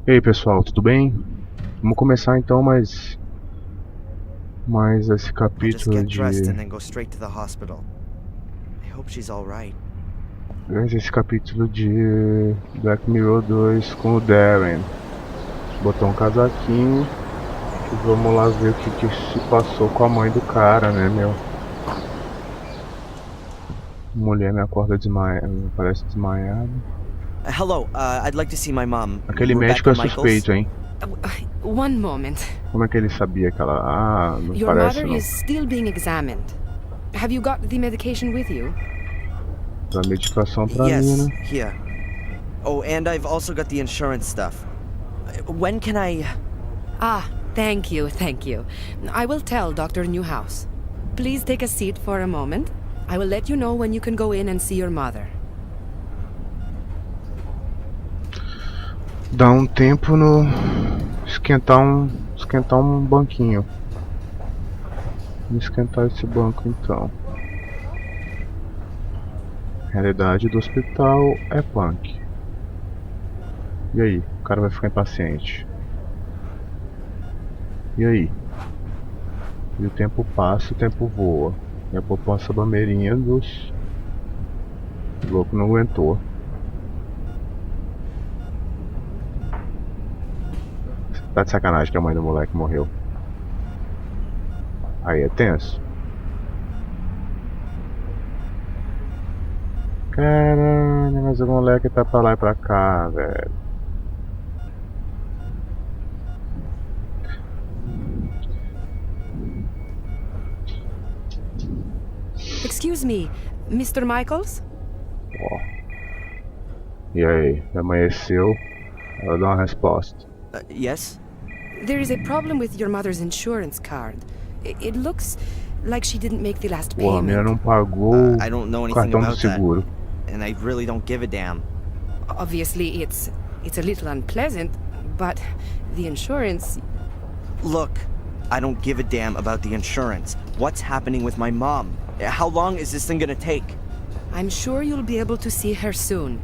E aí pessoal, tudo bem? Vamos começar então mais esse I'll just capítulo get dressed de and then go straight to the hospital. I hope she's all right. Black Mirror 2 com o Darren. Botou um casaquinho e vamos lá ver o que se passou com a mãe do cara, né, meu? Mulher me acorda parece desmaiada. Hello, I'd like to see my mom, Aquele médico Rebecca é Michaels. suspeito, hein? One moment. Como é que ele sabia que ela... Ah, não Your parece mother não. is still being examined. Have you got the medication with you? Dá medicação pra mim, Yes, né? here. Oh, and I've also got the insurance stuff. When can I... Ah, thank you, thank you. I will tell Dr. Newhouse. Please take a seat for a moment. I will let you know when you can go in and see your mother. Dá um tempo no... esquentar um banquinho. Vamos esquentar esse banco então. A realidade do hospital é punk. E aí? O cara vai ficar impaciente. E aí? E o tempo passa, o tempo voa. E a poupança bameirinha dos... O louco não aguentou. Tá de sacanagem que a mãe do moleque morreu. Aí é tenso. Caralho, mas o moleque tá pra lá e pra cá, velho. Excuse me, Mr. Michaels? Ó. E aí? Amanheceu? Ela dá uma resposta. yes? There is a problem with your mother's insurance card. It looks like she didn't make the last Pô, a menina payment. não pagou I don't know o anything cartão do about that. seguro. And I really don't give a damn. Obviously, it's a little unpleasant, but the insurance... Look, I don't give a damn about the insurance. What's happening with my mom? How long is this thing gonna take? I'm sure you'll be able to see her soon.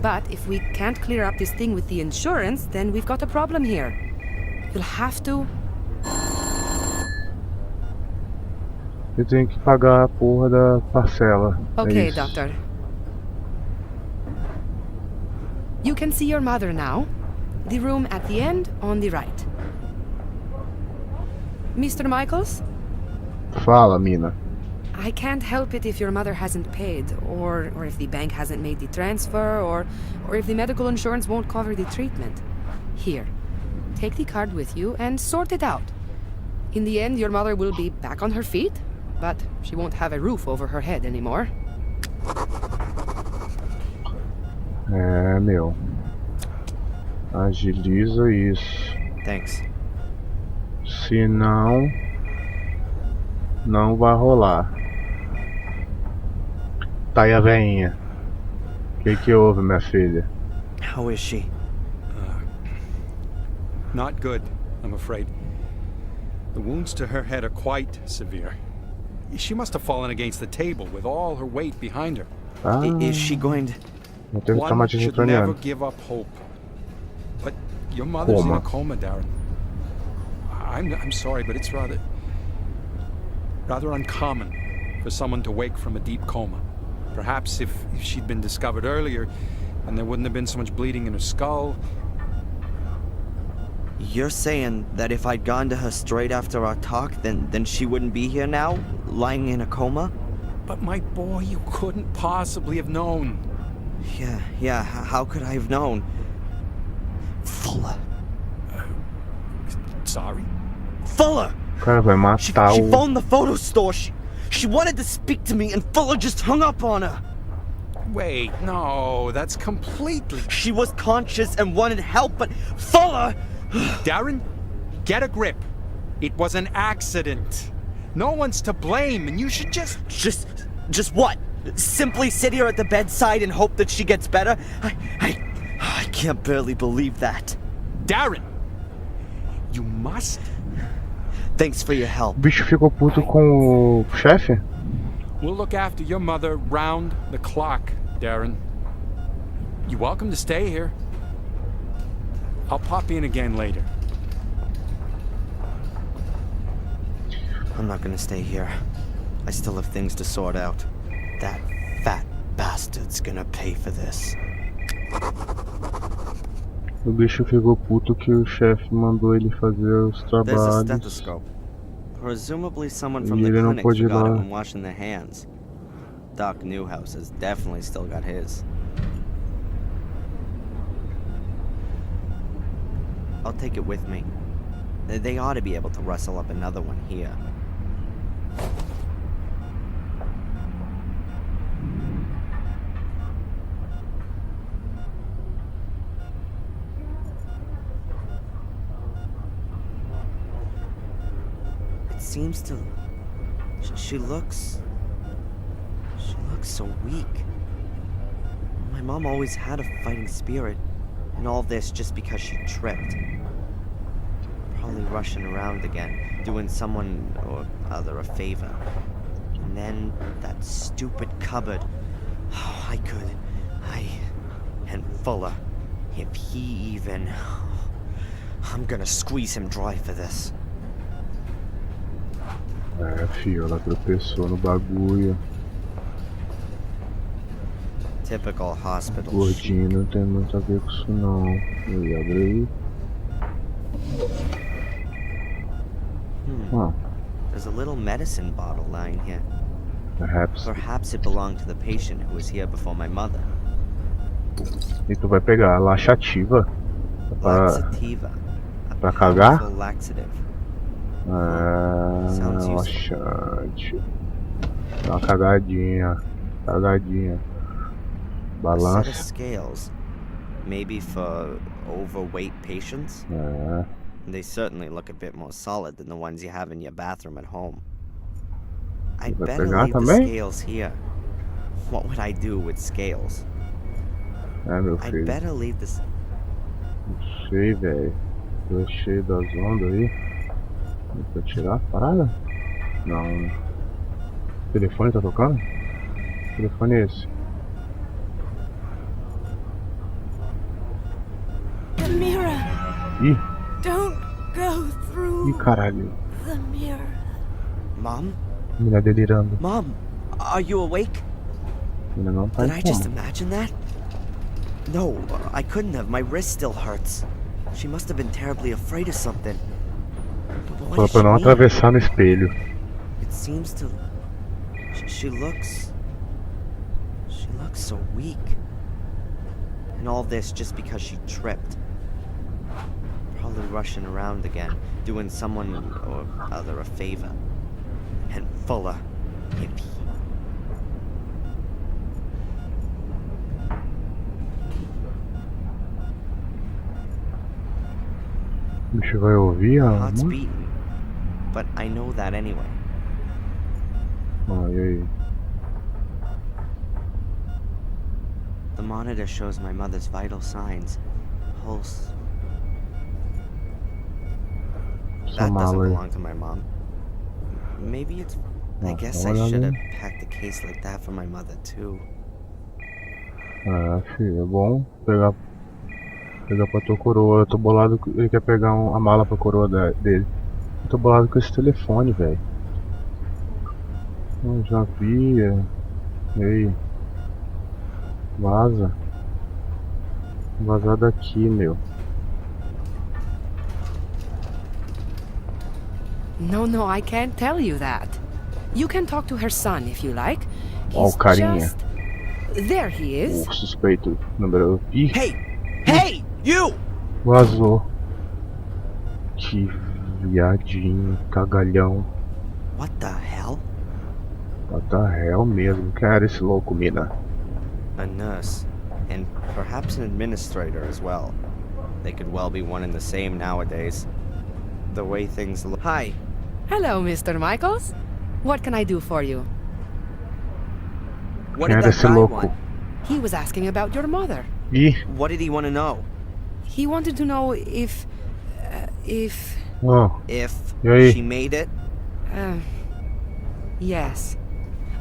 But if we can't clear up this thing with the insurance, then we've got a problem here. You'll have to... Eu tenho que pagar a porra da parcela. Okay, isso. doctor. You can see your mother now. The room at the end, on the right. Mr. Michaels? Fala, mina. I can't help it if your mother hasn't paid, or if the bank hasn't made the transfer, or if the medical insurance won't cover the treatment. Here, take the card with you and sort it out. In the end, your mother will be back on her feet, but she won't have a roof over her head anymore. É, meu. Agiliza isso. Thanks. Se não, não vai rolar. Tá aí a veinha. O que houve, minha filha? How is she? Not good, I'm afraid. The wounds to her head are quite severe. She must have fallen against the table with all her weight behind her. Ah, Is she going to... não teve One traumatismo should never craniano. give up hope. But your mother's in Coma. a coma, Darren. I'm sorry, but it's rather uncommon for someone to wake from a deep coma. Perhaps if she'd been discovered earlier, and there wouldn't have been so much bleeding in her skull. You're saying that if I'd gone to her straight after our talk, then she wouldn't be here now, lying in a coma? But my boy, you couldn't possibly have known. Yeah, how could I have known? Fuller. Sorry? Fuller! O cara vai She matar o... phoned the photo store. She wanted to speak to me, and Fuller just hung up on her. Wait, no, that's completely... She was conscious and wanted help, but Fuller... Darren, get a grip. It was an accident. No one's to blame, and you should just... Just what? Simply sit here at the bedside and hope that she gets better? I can't barely believe that. Darren! You must... Thanks for your help. O bicho ficou puto com o chefe? We'll look after your mother round the clock, Darren. You're welcome to stay here. I'll pop in again later. I'm not gonna stay here. I still have things to sort out. That fat bastard's gonna pay for this. O bicho ficou puto que o chefe mandou ele fazer os There's a trabalhos. stethoscope. Presumably someone from E the ele não clinic pôde ir forgot it lá. when washing their hands. Doc Newhouse has definitely still got his. I'll take it with me. They ought to be able to rustle up another one here. It seems to... She looks so weak. My mom always had a fighting spirit, and all this just because she tripped. Probably rushing around again, doing someone or other a favor. And then that stupid cupboard. Oh, and Fuller. If he even... I'm gonna squeeze him dry for this. É, filho, ela tropeçou no bagulho. Typical hospital Gordinho chic. não tem muito a ver com isso não. E abre aí. Ah, There's a little medicine bottle lying here. perhaps. Perhaps it belonged to the patient who was here before my mother. E tu vai pegar a laxativa pra, Laxativa. A pra cagar? powerful laxative. Ah, Sounds useful. laxante. Dá uma cagadinha. Cagadinha. A set of Balança. scales. Maybe for overweight patients? É. They certainly look a bit more solid than the ones you have in your bathroom at home. I'd Vai better pegar leave the também? scales here. What would I do with scales? É, meu I'd filho. better leave this. Não sei, velho. Tô cheio das ondas aí. Dá pra tirar a parada? Não. O telefone tá tocando? Que telefone é esse? The mirror. Ih, Don't go through ih, caralho. the mirror. Mom? Mulher delirando. Mom? Are you awake? Ainda não tá Did I just em imagine that? No, I couldn't have. My wrist still hurts. She must have been terribly afraid of something. But what Só does pra she não mean? atravessar no espelho. It seems to... She looks so weak. And all this just because she tripped. Probably rushing around again, doing someone or other a favor. And Fuller, if he... O bicho vai ouvir a Heart's música? beating. But I know that anyway. Ah, e aí? The monitor shows my mother's vital signs. Pulse. Essa That doesn't mala aí. belong to my mom. Maybe it's... I Ah, guess dá I uma should olhada have aí. packed a case like that for my mother too. Ah, filho, é bom pegar pra tua coroa. Eu tô bolado que ele quer pegar a mala pra coroa dele. Eu tô bolado com esse telefone, velho. Eu já vi. E aí? Vaza. Vazar daqui, meu. No, I can't tell you that. You can talk to her son if you like. Ó o carinha. just... There he is. O suspeito número... Ih, Hey! Hey! You! vazou. Que viadinho, cagalhão. What the hell? What the hell mesmo. Quem era esse louco, mina? A nurse. And perhaps an administrator as well. They could well be one and the same nowadays. The way things look. Hi. Hello, Mr. Michaels. What can I do for you? What Quem did era that esse guy louco? want? He was asking about your mother. Ih, What did he want to know? He wanted to know if... ó. If E aí? she made it? Yes.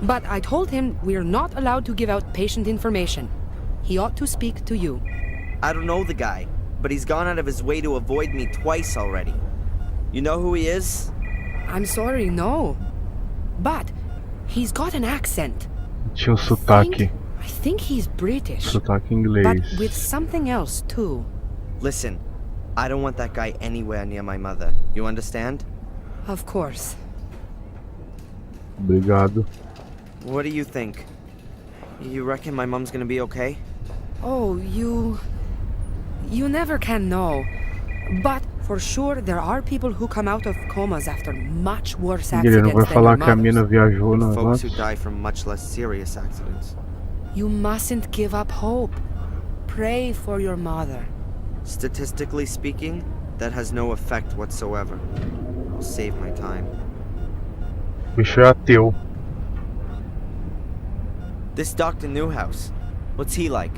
But I told him we're not allowed to give out patient information. He ought to speak to you. I don't know the guy. but he's gone out of his way to avoid me twice already. You know who he is? I'm sorry, no. But he's got an accent. Tinha sotaque. I think he's British. Sotaque But inglês. with something else, too. Listen, I don't want that guy anywhere near my mother. You understand? Of course. Obrigado. What do you think? You reckon my mom's gonna be okay? Oh, you never can know. But for sure, there are people who come out of comas after much worse Ele não accidents vai than falar your que a mina mother's. viajou no Folks who negócio. die from much less serious accidents. You mustn't give up hope. Pray for your mother. Statistically speaking, that has no effect whatsoever. I'll save my time. O bicho é ateu. This Dr. Newhouse, what's he like?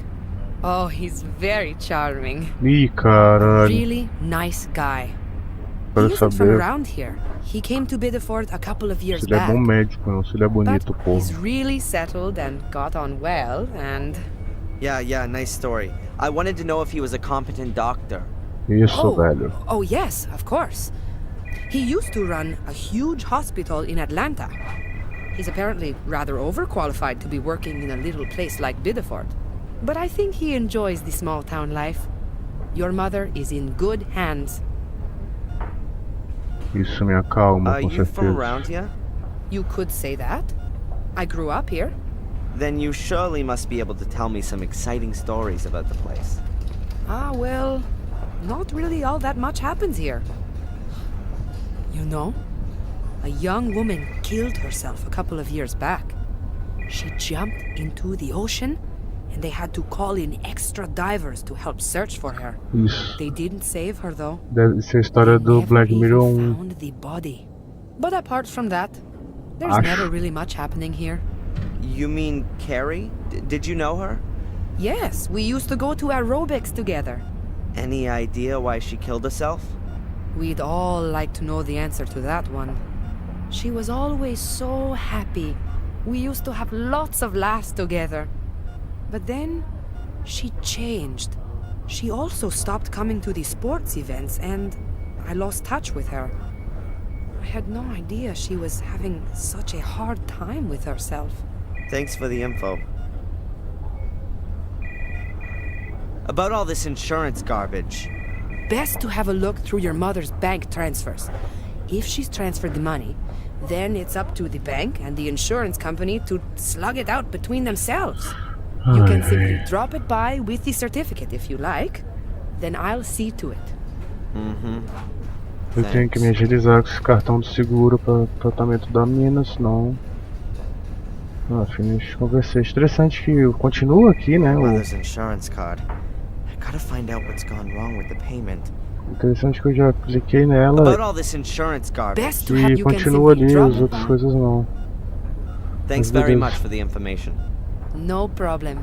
Oh, he's very charming. Ih, caralho. Really nice guy. He Quero isn't from saber around here. He came to Bideford a couple of years se ele é back. bom médico, não. Se ele é bonito, But pô. he's really settled and got on well, and... Yeah, nice story. I wanted to know if he was a competent doctor. Isso, velho. Oh yes, of course. He used to run a huge hospital in Atlanta. He's apparently rather overqualified to be working in a little place like Bideford. But I think he enjoys the small town life. Your mother is in good hands. Isso me acalma, com You from certeza. around here? You could say that. I grew up here. Then you surely must be able to tell me some exciting stories about the place. Ah, well, not really all that much happens here. You know, a young woman killed herself a couple of years back. She jumped into the ocean, and they had to call in extra divers to help search for her. Isso. They didn't save her, though. Deve ser a história They do never Black Mirror even 1. found the body. But apart from that, there's Acho. never really much happening here. You mean Carrie? Did you know her? Yes, we used to go to aerobics together. Any idea why she killed herself? We'd all like to know the answer to that one. She was always so happy. We used to have lots of laughs together. But then, she changed. She also stopped coming to the sports events, and I lost touch with her. I had no idea she was having such a hard time with herself. Thanks for the info. About all this insurance garbage. Best to have a look through your mother's bank transfers. If she's transferred the money, then it's up to the bank and the insurance company to slug it out between themselves. You can simply drop it by with the certificate if you like. Then I'll see to it. Eu tenho que me agilizar com esse cartão de seguro para tratamento da mina, senão... Ah, finish conversation. Interessante que continua aqui, né? Mother's insurance card. I gotta find out what's gone wrong with the payment. Interessante que eu já cliquei nela About all this insurance garbage. Best to have e you can continua simply ali, drop as it outras by. coisas não. Thanks Mas very beleza. much for the information. No problem.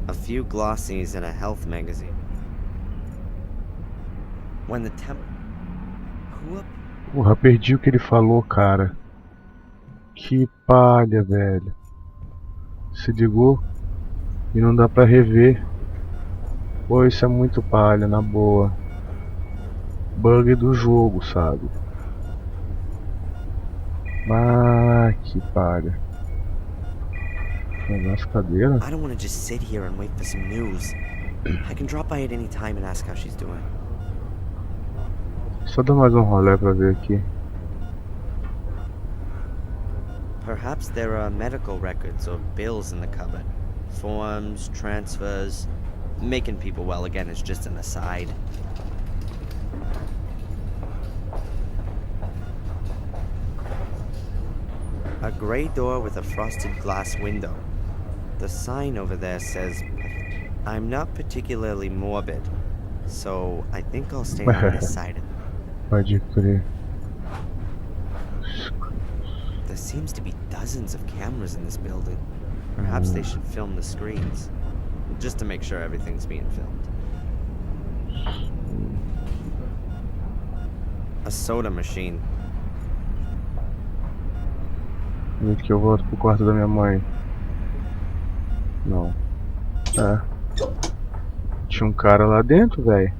A few glossies and a health magazine. When the temp... Who up? Porra, perdi o que ele falou, cara. Que palha, velho. Se ligou e não dá pra rever. Pô, isso é muito palha, na boa. Bug do jogo, sabe? Ah, que palha. Pegar as cadeiras. I don't want to just sit here and wait for some news. I can drop by at any time and ask how she's doing. Só dar mais um rolê pra ver aqui. Perhaps there are medical records or bills in the cupboard. Forms, transfers. Making people well again is just an aside. A gray door with a frosted glass window. The sign over there says, I'm not particularly morbid, so I think I'll stand on this side. Pode crer. There seems to be dozens of cameras in this building. Perhaps they should film the screens, just to make sure everything's being filmed. A soda machine. Momento que eu volto pro quarto da minha mãe. Não. É. Tinha um cara lá dentro, velho.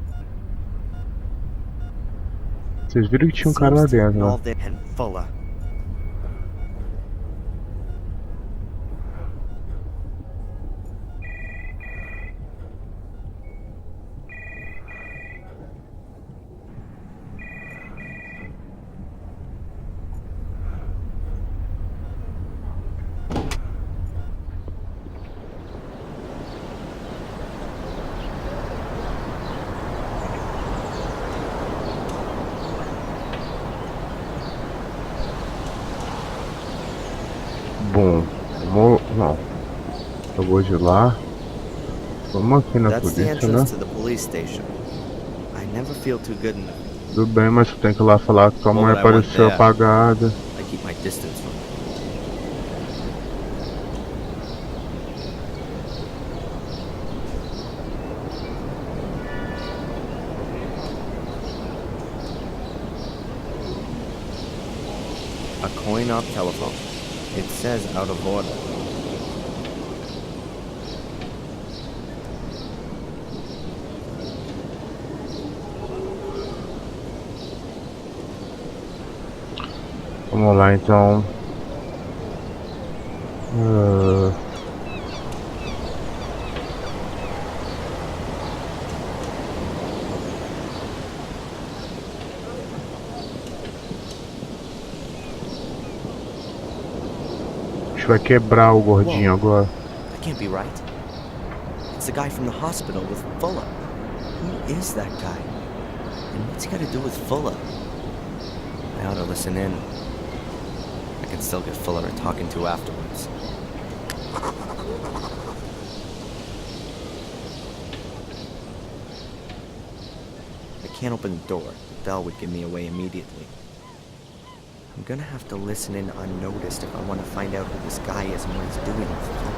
Vocês viram que It tinha um cara seems lá to dentro, né? involve the and Fuller. Bom, não. Eu vou de lá. Vamos aqui na That's the polícia, né? entrance to the police station. I never feel too good in the... Tudo bem, mas tu tem que ir lá falar que tua What mãe would I want apareceu there? apagada. I keep my distance from it. A coin-op telephone. It says out of order. Vamos lá então. A gente vai quebrar o gordinho agora. That can't be right. It's the guy from the hospital with Fuller. Who is that guy? And what's he got to do with Fuller? I ought to listen in. I can still get Fuller talking to afterwards. I can't open the door. The bell would give me away immediately. I'm gonna have to listen in unnoticed if I want to find out who this guy is and what he's doing with Fuller.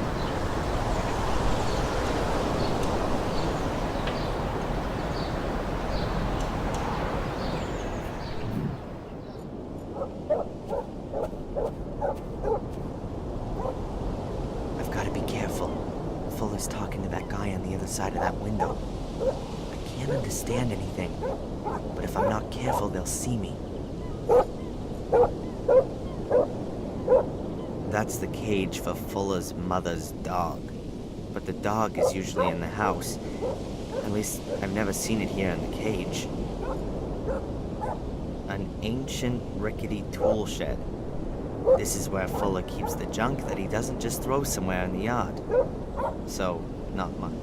I've got to be careful. Fuller's talking to that guy on the other side of that window. I can't understand anything, but if I'm not careful, they'll see me. That's the cage for Fuller's mother's dog. But the dog is usually in the house. At least, I've never seen it here in the cage. An ancient, rickety tool shed. This is where Fuller keeps the junk that he doesn't just throw somewhere in the yard. So, not mine.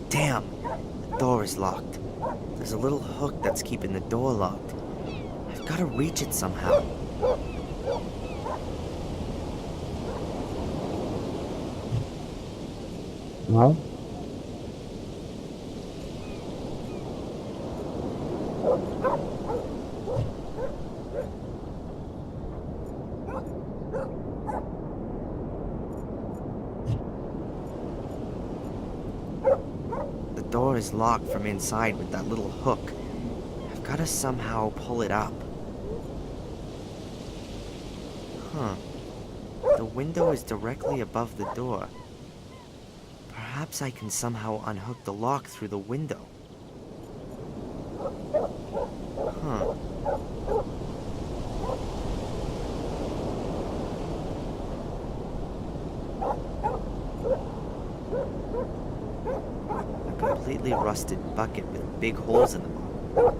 Damn! The door is locked. There's a little hook that's keeping the door locked. I've got to reach it somehow. Não? The door is locked from inside with that little hook. I've got to somehow pull it up. Huh. The window is directly above the door. Perhaps I can somehow unhook the lock through the window. Huh. A completely rusted bucket with big holes in the bottom.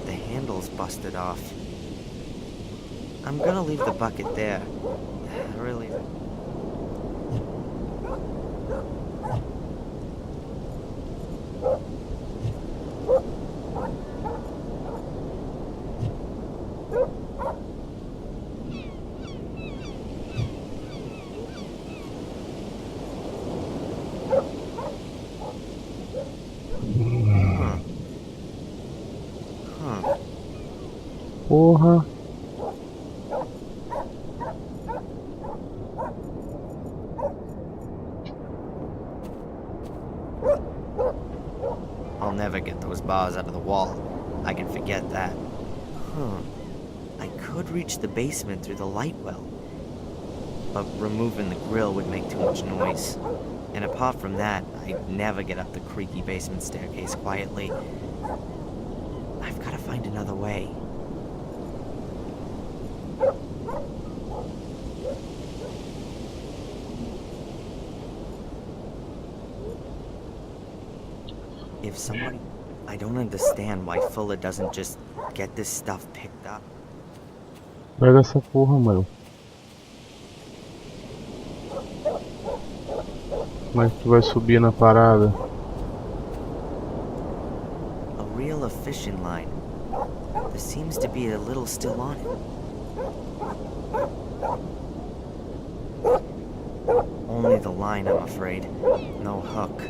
The handle's busted off. I'm gonna leave the bucket there. Really. Porra. never get those bars out of the wall. I can forget that. Huh. I could reach the basement through the light well. But removing the grill would make too much noise. And apart from that, I'd never get up the creaky basement staircase quietly. I've got to find another way. If someone... I don't understand why Fuller doesn't just get this stuff picked up. Pega essa porra, mano. Como é que tu vai subir na parada? A reel of fishing line. There seems to be a little still on it. Only the line, I'm afraid. No hook.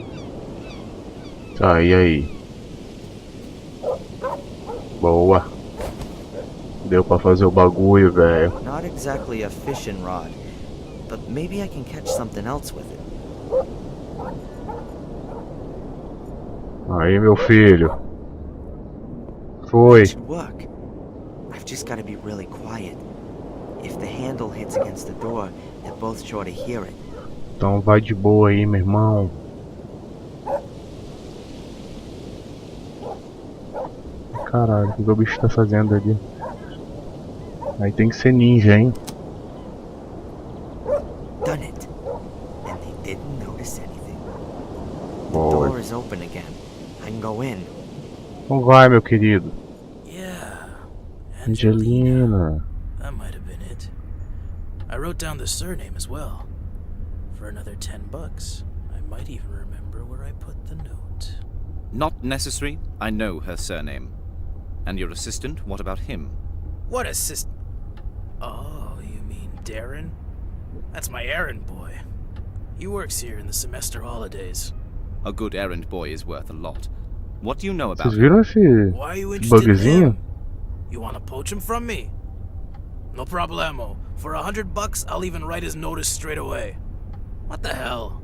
Tá, e aí? Boa. Deu pra fazer o bagulho, velho. Not exactly a fishing rod, but maybe I can catch something else with it. Aí, meu filho. Foi. It should work. I've just got to be really quiet. If the handle hits against the door, they're both sure to hear it. Então vai de boa aí, meu irmão. Caralho, o que o bicho tá fazendo ali? Aí tem que ser ninja, hein? Done it. And they didn't notice anything. The Boa. door is open again. I can go in. Então vai, meu querido. Yeah. Angelina. That might have been it. I wrote down the surname as well. For another $10, I might even remember where I put the note. Not necessary. I know her surname. And your assistant, what about him? What assist? Oh, you mean Darren? That's my errand boy. He works here in the semester holidays. A good errand boy is worth a lot. What do you know about Vocês him? viram esse Why are you interested in bugzinho? him? You want to poach him from me? No problemo. For $100, I'll even write his notice straight away. What the hell?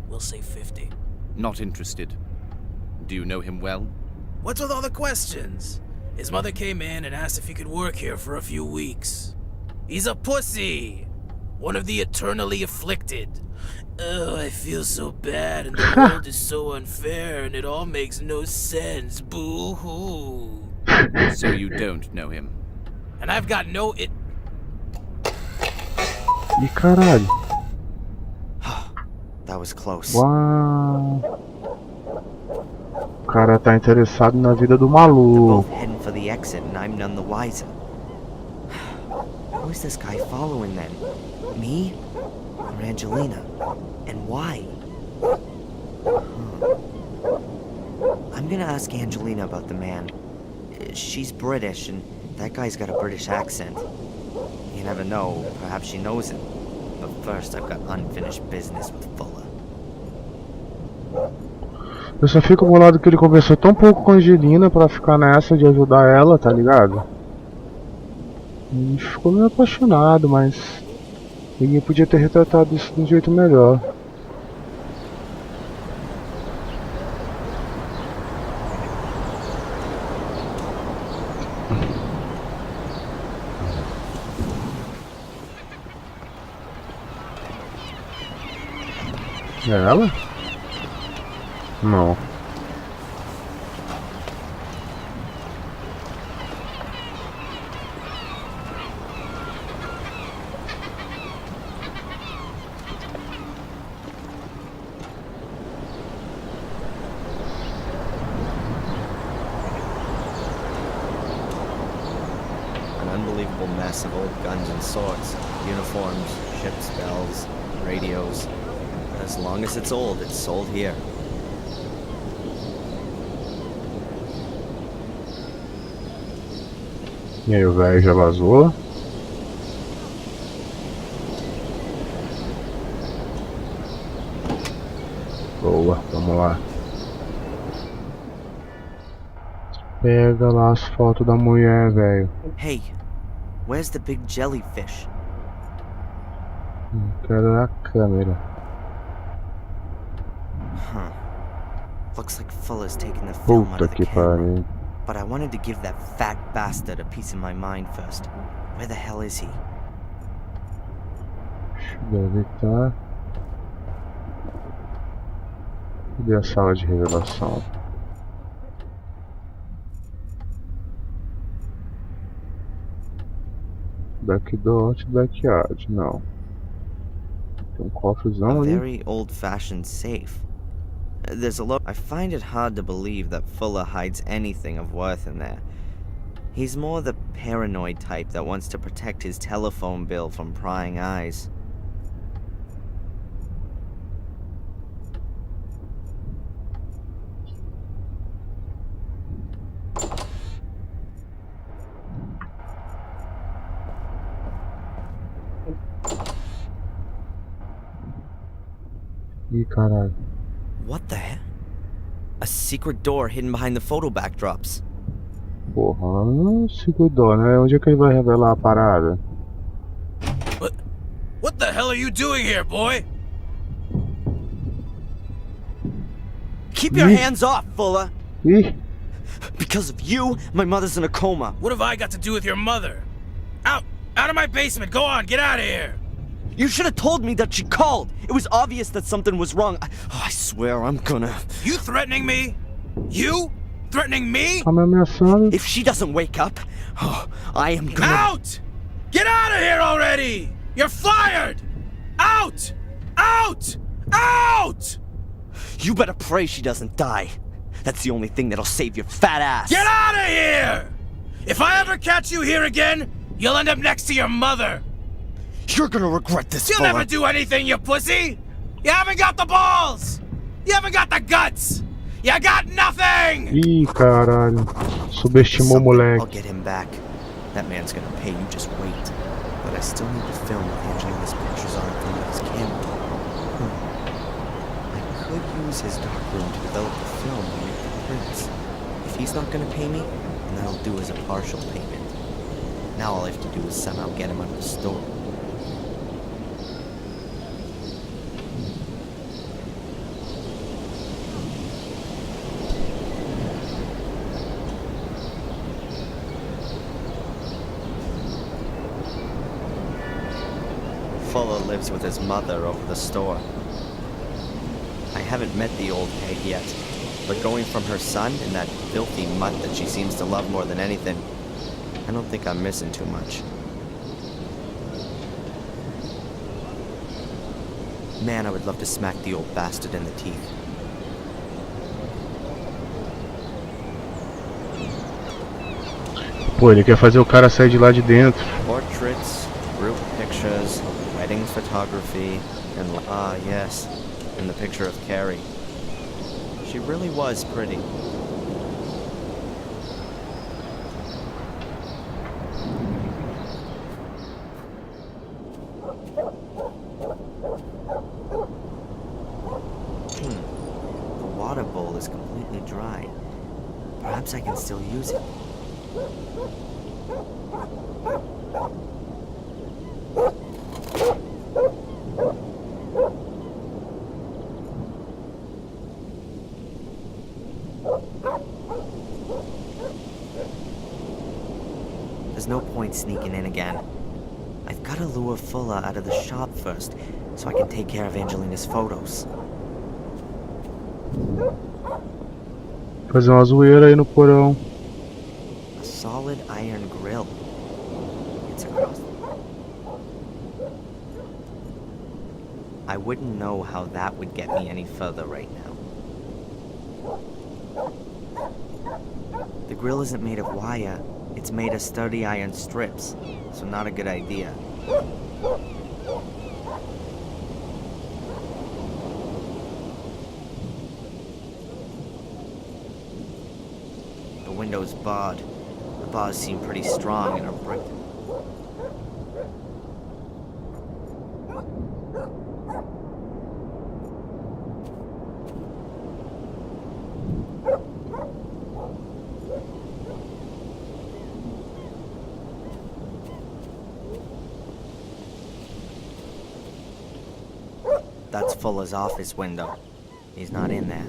We'll say 50. Not interested. Do you know him well? What's with all the questions? His mother came in and asked if he could work here for a few weeks. He's a pussy! One of the eternally afflicted. Oh, I feel so bad and the world is so unfair and it all makes no sense. Boo-hoo. So you don't know him. And I've got no it. Ih, caralho. That was close. Uau. O cara tá interessado na vida do They're maluco. both heading for the exit and I'm none the wiser. Who's this guy following then? Me? Or Angelina? And why? I'm gonna ask Angelina about the man. She's British and that guy's got a British accent. You never know, perhaps she knows him. But first I've got unfinished business with Fuller. Eu só fico bolado que ele conversou tão pouco com a Angelina pra ficar nessa de ajudar ela, tá ligado? Ele ficou meio apaixonado, mas ninguém podia ter retratado isso de um jeito melhor. É ela? Não. An unbelievable mess of old guns and swords, uniforms, ships, bells, radios. As long as it's old, it's sold here. E aí o velho já vazou. Boa, vamos lá. Pega lá as fotos da mulher, velho. Hey, where's the big jellyfish? Quero a câmera. Huh. Looks like Fuller's taking the film out Puta of the que camera. pariu. But I wanted to give that fat bastard a piece of my mind first. Where the hell is he? Deve estar. Cadê a sala de revelação? Backyard, backyard, não. Tem um cofrezão A ali. very old-fashioned safe. There's a I find it hard to believe that Fuller hides anything of worth in there. He's more the paranoid type that wants to protect his telephone bill from prying eyes. Ih, caralho. What the hell? A secret door hidden behind the photo backdrops. Porra, não se cuidou, né? Onde é que ele vai revelar a parada? What the hell are you doing here, boy? Keep your hands off, Fuller! Ih! Because of you, my mother's in a coma. What have I got to do with your mother? Out! Out of my basement! Go on, get out of here! You should have told me that she called. It was obvious that something was wrong. I swear I'm gonna... You threatening me? You? Threatening me? Tá me ameaçando? If she doesn't wake up, I am gonna... Out! Get out of here already! You're fired! Out! Out! Out! You better pray she doesn't die. That's the only thing that'll save your fat ass. Get out of here! If I ever catch you here again, you'll end up next to your mother. You're gonna regret this, You'll Fuller. never do anything, you pussy! You haven't got the balls! You haven't got the guts! You got nothing! Ih, caralho. Subestimou o Someday moleque. I'll get him back. That man's gonna pay, you just wait. But I still need the film with Angelina's pictures on it from his camera. I could use his darkroom to develop the film and make the prints. If he's not gonna pay me, then that'll do as a partial payment. Now all I have to do is somehow get him out of the store. Fuller lives with his mother over the store. I haven't met the old hag yet, but going from her son and that filthy mutt that she seems to love more than anything, I don't think I'm missing too much. Man, I would love to smack the old bastard in the teeth. Pô, ele quer fazer o cara sair de lá de dentro. Portraits, group pictures, wedding photography, and yes, and the picture of Carrie. She really was pretty. The water bowl is completely dry. Perhaps I can still use it. There's no point sneaking in again. I've got to lure Fuller out of the shop first, so I can take care of Angelina's photos. Fazer uma zoeira aí no porão. A solid iron grill. It's across. I wouldn't know how that would get me any further right now. The grill isn't made of wire. It's made of sturdy iron strips, so not a good idea. The window's barred. The bars seem pretty strong and are bricked. That's Fuller's office window. He's not in there.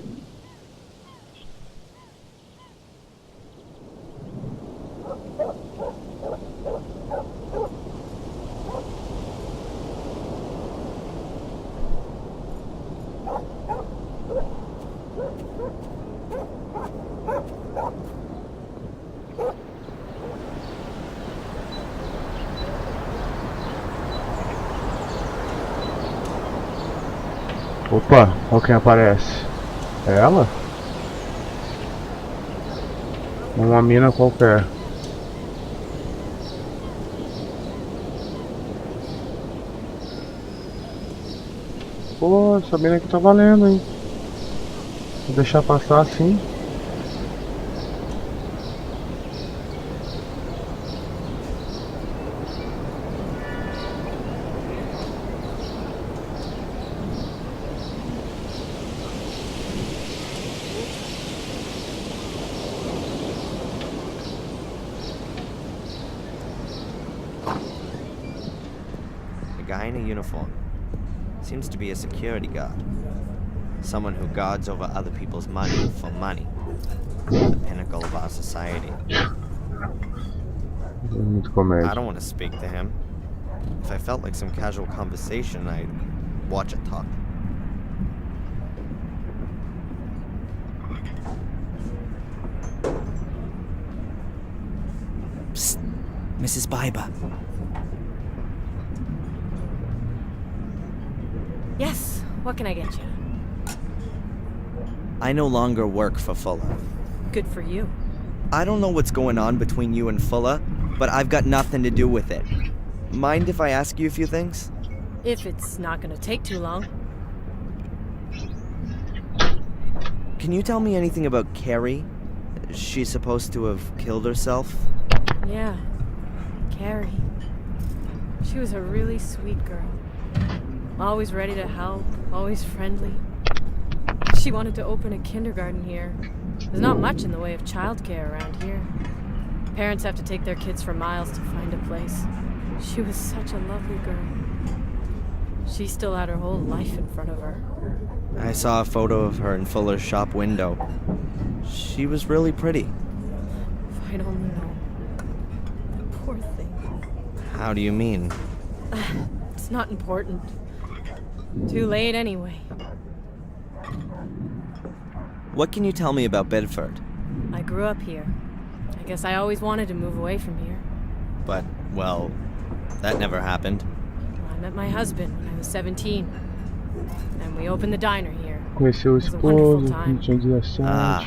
Opa, olha quem aparece. É ela? Uma mina qualquer. Pô, essa mina aqui tá valendo, hein? Vou deixar passar assim. A guy in a uniform. Seems to be a security guard. Someone who guards over other people's money for money. The pinnacle of our society. Muito I comédia. don't want to speak to him. If I felt like some casual conversation, I'd watch it talk. Psst, Mrs. Biber. Yes, what can I get you? I no longer work for Fuller. Good for you. I don't know what's going on between you and Fuller, but I've got nothing to do with it. Mind if I ask you a few things? If it's not gonna take too long. Can you tell me anything about Carrie? She's supposed to have killed herself? Yeah, Carrie. She was a really sweet girl. Always ready to help, always friendly. She wanted to open a kindergarten here. There's not much in the way of childcare around here. Parents have to take their kids for miles to find a place. She was such a lovely girl. She still had her whole life in front of her. I saw a photo of her in Fuller's shop window. She was really pretty. If I'd only known. Poor thing. How do you mean? It's not important. Too late anyway. What can you tell me about Bedford? I grew up here. I guess I always wanted to move away from here. But, well, that never happened. I met my husband when I was 17. And we opened the diner here. Conheceu o It was a wonderful esposo, time. tinha 17. Ah,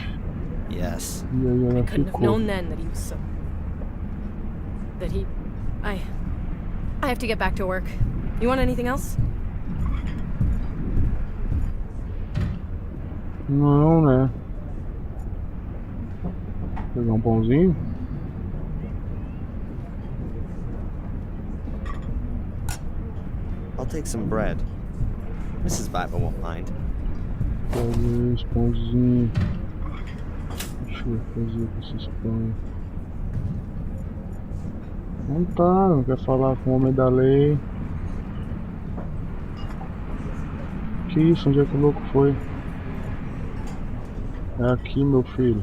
yes. E aí ela I couldn't have ficou. known then that he was so... That he... I have to get back to work. You want anything else? Não, né? Pegar pãozinho? I'll take some bread. Mrs. Biber won't mind. Pega esse pãozinho. Deixa eu fazer com esses pães. Não tá, não quer falar com o homem da lei. Que isso? Onde é que o louco foi? É aqui, meu filho.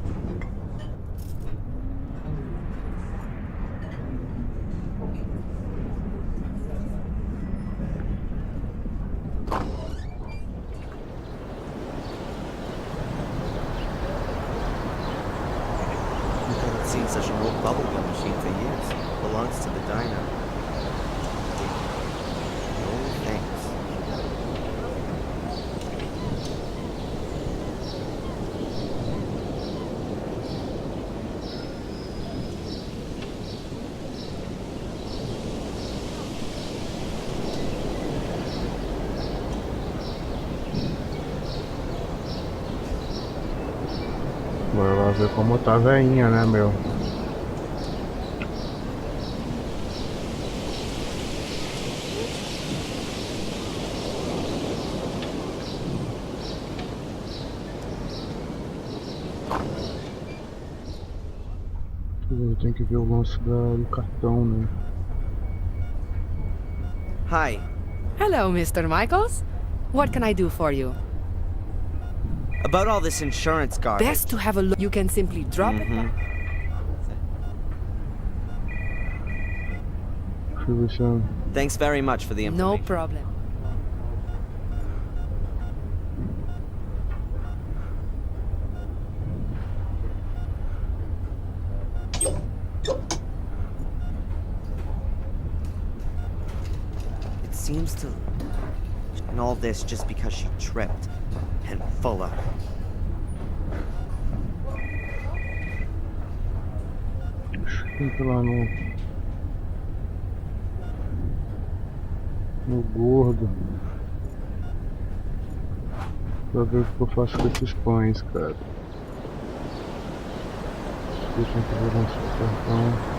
I haven't seen such an old bubblegum machine for years. Belongs to the diner. No thanks. Bora lá ver como tá a veinha, né, meu? Tem que ver o lance do cartão, né? Hi. Hello, Mr. Michaels. What can I do for you? About all this insurance garbage. Best to have a look. You can simply drop it. Deixa eu ver se eu... Thanks very much for the No information. problem. It seems to... And all this just because she tripped. And Fuller. Entra lá no gordo. Pra ver o que eu faço com esses pães, cara. Deixa eu ver nosso cartão.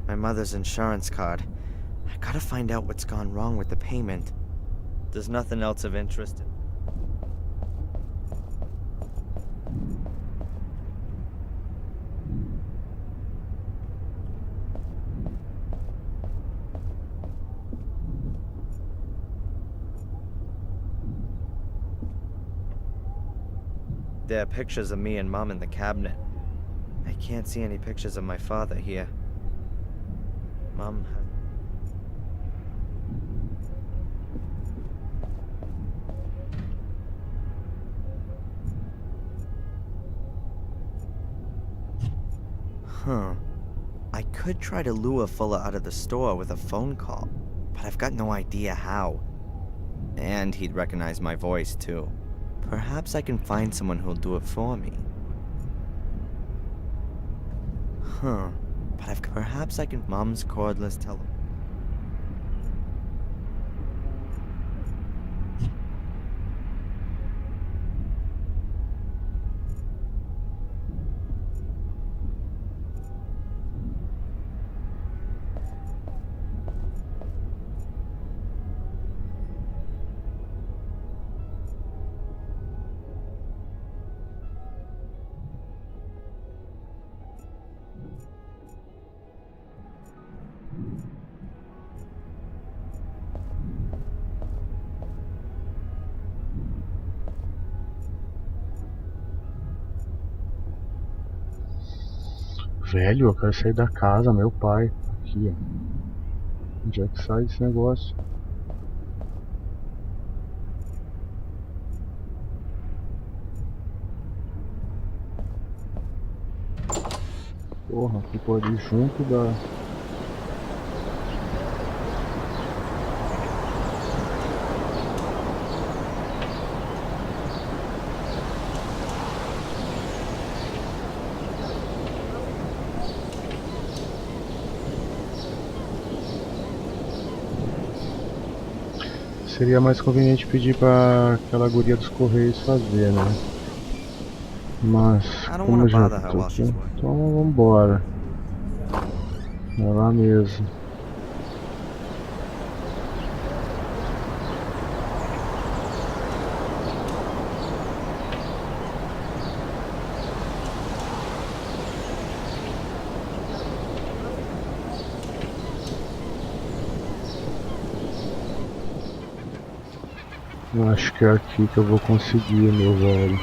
My mother's insurance card. I gotta find out what's gone wrong with the payment. There's nothing else of interest. There are pictures of me and Mom in the cabinet. I can't see any pictures of my father here. Mom has... Huh. I could try to lure Fuller out of the store with a phone call, but I've got no idea how. And he'd recognize my voice, too. Perhaps I can find someone who'll do it for me. Huh. But perhaps I can... Mom's cordless telephone. Velho, eu quero sair da casa, meu pai. Aqui, ó. Onde é que sai esse negócio? Porra, ficou ali junto da... Seria mais conveniente pedir para aquela guria dos correios fazer, né? Mas como já tô aqui, então vambora. É lá mesmo. Eu acho que é aqui que eu vou conseguir, meu velho.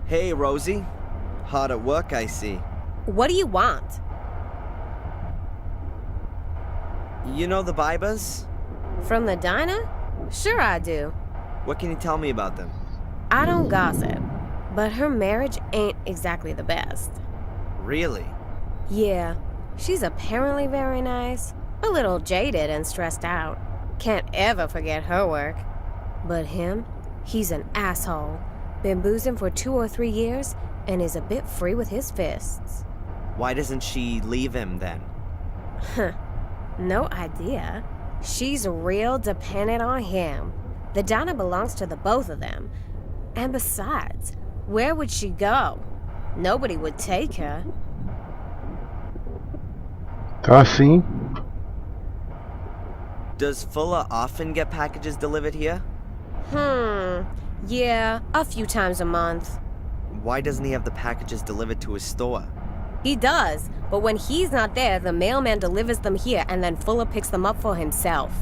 Hey, Rosie. Hard at work, I see. What do you want? You know the Bibas? From the diner? Sure I do. What can you tell me about them? I don't gossip, but her marriage ain't exactly the best. Really? Yeah, she's apparently very nice, a little jaded and stressed out. Can't ever forget her work. But him, he's an asshole. Been boozing for 2 or 3 years and is a bit free with his fists. Why doesn't she leave him then? Huh, no idea. She's real dependent on him. The diner belongs to the both of them. And besides, where would she go? Nobody would take her. Tá sim. Does Fuller often get packages delivered here? Yeah, a few times a month. Why doesn't he have the packages delivered to his store? He does, but when he's not there, the mailman delivers them here and then Fuller picks them up for himself.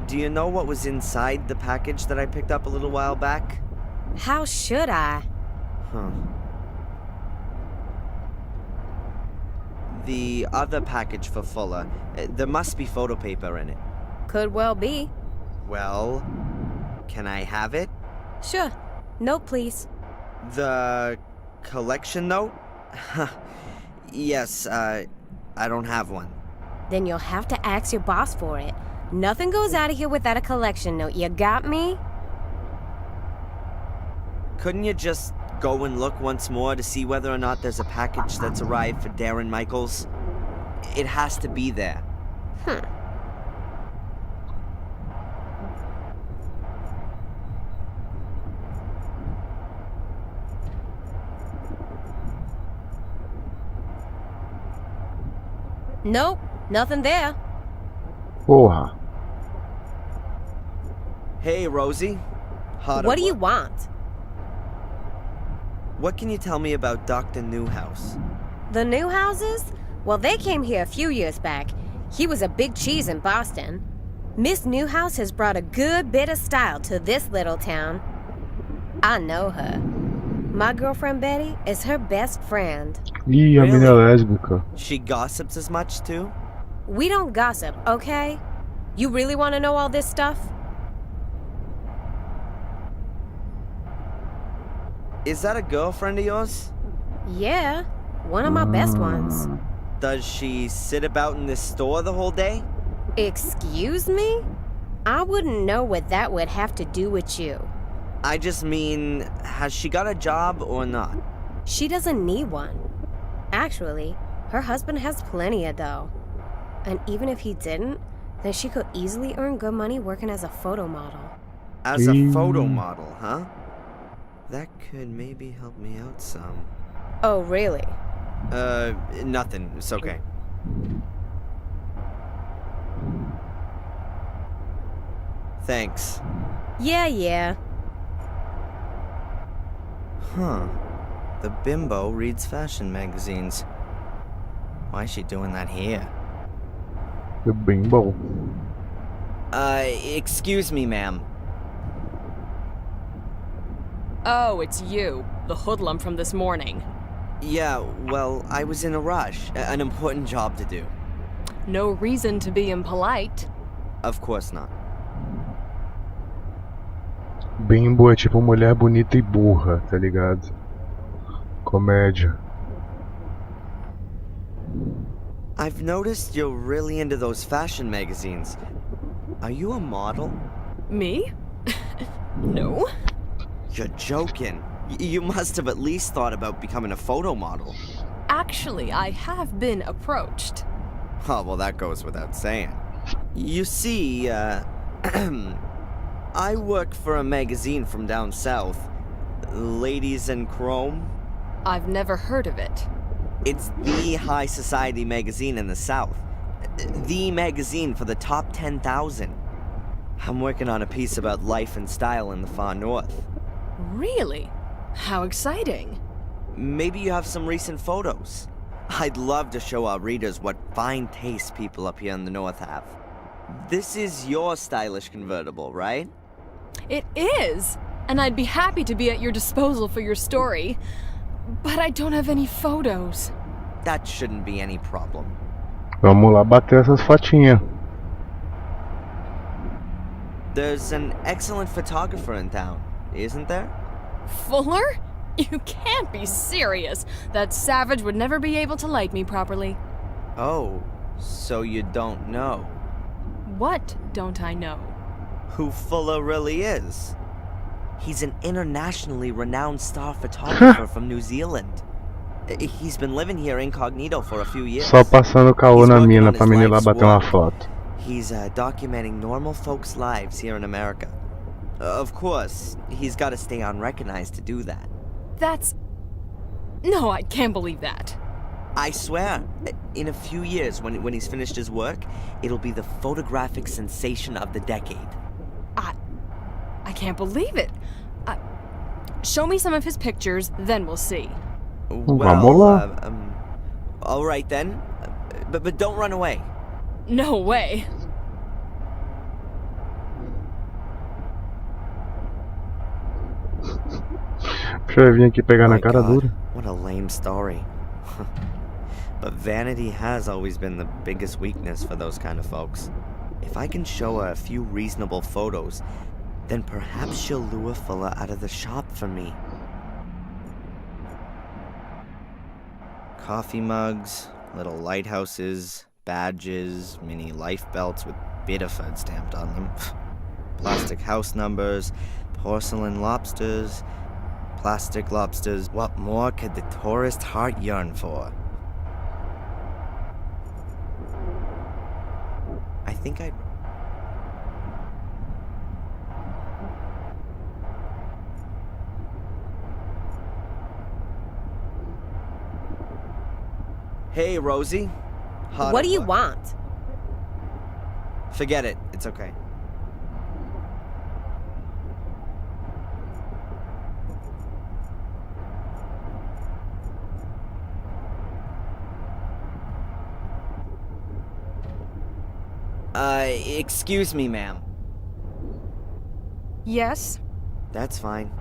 Do you know what was inside the package that I picked up a little while back? How should I? Huh. The other package for Fuller. There must be photo paper in it. Could well be. Well, can I have it? Sure. Note, please. The collection note? Yes, I don't have one. Then you'll have to ask your boss for it. Nothing goes out of here without a collection note. You got me? Couldn't you just go and look once more to see whether or not there's a package that's arrived for Darren Michaels? It has to be there. Nope, nothing there. Porra. Hey, Rosie. What do you want? What can you tell me about Dr. Newhouse? The Newhouses? Well, they came here a few years back. He was a big cheese in Boston. Miss Newhouse has brought a good bit of style to this little town. I know her. My girlfriend Betty is her best friend. Ih, a mina é lésbica. She gossips as much, too? We don't gossip, okay? You really want to know all this stuff? Is that a girlfriend of yours? Yeah, one of my best ones. Does she sit about in this store the whole day? Excuse me? I wouldn't know what that would have to do with you. I just mean, has she got a job or not? She doesn't need one. Actually, her husband has plenty of dough. And even if he didn't, then she could easily earn good money working as a photo model. As a photo model, huh? That could maybe help me out some. Oh, really? Nothing. It's okay. Thanks. Yeah. Huh. The bimbo reads fashion magazines. Why is she doing that here? The bimbo. Excuse me, ma'am. Oh, it's you, the hoodlum from this morning. Yeah, well, I was in a rush. An important job to do. No reason to be impolite. Of course not. Bimbo é tipo mulher bonita e burra, tá ligado? Comédia. I've noticed you're really into those fashion magazines. Are you a model? Me? No. You're joking. You must have at least thought about becoming a photo model. Actually, I have been approached. Oh, well, that goes without saying. You see, I work for a magazine from down south. Ladies in Chrome. I've never heard of it. It's the high society magazine in the south. The magazine for the top 10,000. I'm working on a piece about life and style in the far north. Really? How exciting. Maybe you have some recent photos. I'd love to show our readers what fine taste people up here in the north have. This is your stylish convertible, right? It is! And I'd be happy to be at your disposal for your story. But I don't have any photos. That shouldn't be any problem. Vamos lá bater essas fotinhas. There's an excellent photographer in town, isn't there? Fuller? You can't be serious. That savage would never be able to like me properly. Oh, so you don't know? What don't I know? Who Fuller really is? He's an internationally renowned star photographer from New Zealand. He's been living here incognito for a few years. Só passando caô He's na working mina on pra his menina lá life's bater uma work. foto. He's documenting normal folks' lives here in America. Of course, he's got to stay unrecognized to do that. That's... No, I can't believe that. I swear, in a few years, when he's finished his work, it'll be the photographic sensation of the decade. I can't believe it. Show me some of his pictures, then we'll see. Vamos lá. All right then, but don't run away. No way. Deixa eu vir aqui pegar na cara God, dura. what a lame story. But vanity has always been the biggest weakness for those kind of folks. If I can show her a few reasonable photos, then perhaps she'll lure Fuller out of the shop for me. Coffee mugs, little lighthouses, badges, mini life belts with Biddeford stamped on them. Plastic house numbers, porcelain lobsters, plastic lobsters. What more could the tourist heart yearn for? I think I'd... Hey, Rosie. What do you want? Forget it. It's okay. Excuse me, ma'am. Yes? That's fine.